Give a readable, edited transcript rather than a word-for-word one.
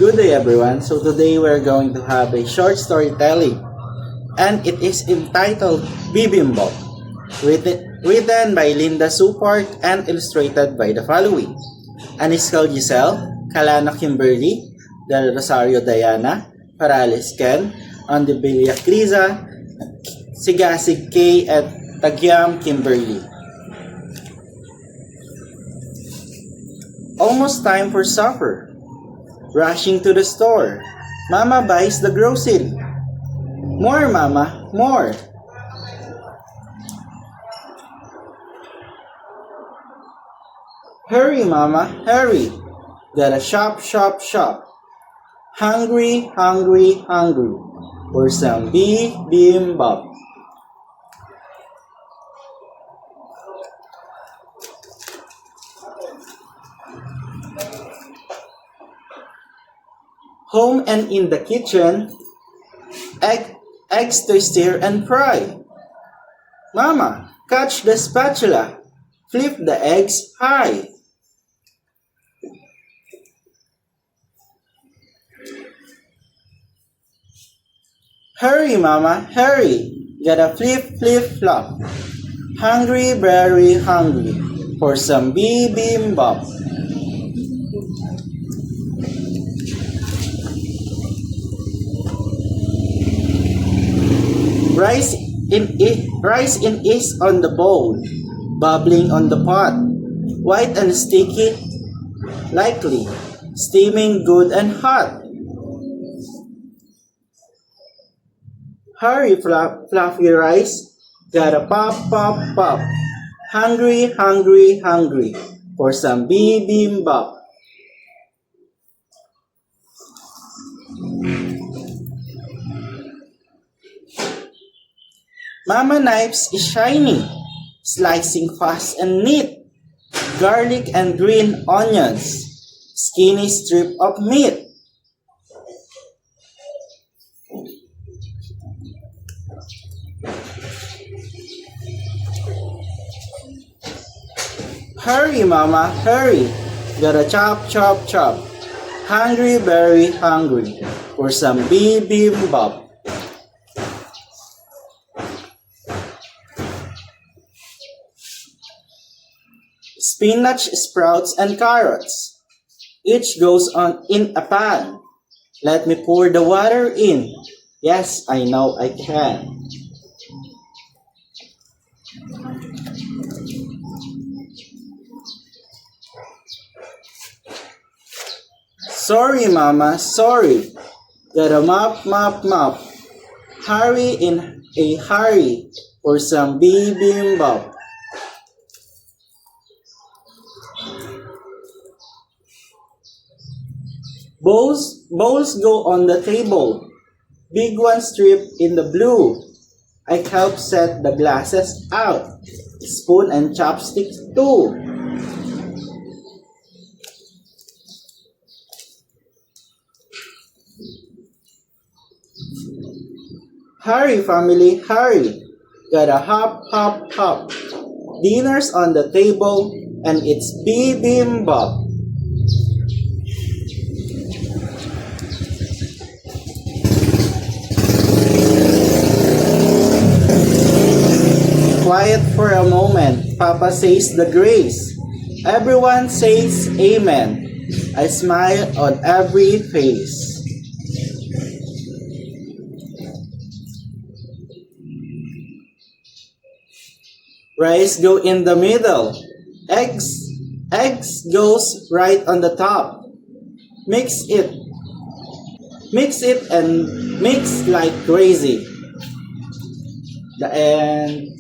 Good day everyone. So today we're going to have a short storytelling and it is entitled Bibimbap, written by Linda Supart and illustrated by the following: Aniscal Giselle, Calana Kimberly, Del Rosario Diana, Parales Ken, Andebilla Criza, Sigasig K at Tagyam Kimberly. Almost time for supper. Rushing to the store, Mama buys the grocery. More, Mama, more. Hurry, Mama, hurry. Gotta shop, shop, shop. Hungry, hungry, hungry. For some bibimbap. Home and in the kitchen, eggs to stir and fry. Mama, catch the spatula. Flip the eggs high. Hurry, Mama, hurry. Gotta flip, flip, flop. Hungry, very hungry. For some bibimbap. Rice in is on the bowl, bubbling on the pot, white and sticky, likely, steaming good and hot. Hurry, fluffy rice, gotta pop, pop, pop. Hungry, hungry, hungry, for some bibimbap. Mama knives is shiny, slicing fast and neat. Garlic and green onions, skinny strip of meat. Hurry, Mama, hurry. Gotta chop, chop, chop. Hungry, very hungry, for some bibimbap. Spinach, sprouts, and carrots. Each goes on in a pan. Let me pour the water in. Yes, I know I can. Sorry, Mama, sorry. Gotta mop, mop, mop. Hurry in a hurry for some bibimbap. Bowls go on the table. Big one strip in the blue. I help set the glasses out. Spoon and chopsticks too. Hurry, family, hurry. Gotta hop, hop, hop. Dinner's on the table and it's bibimbap. Quiet for a moment, Papa says the grace. Everyone says amen. I smile on every face. Rice go in the middle. Eggs goes right on the top. Mix it and mix like crazy. The end.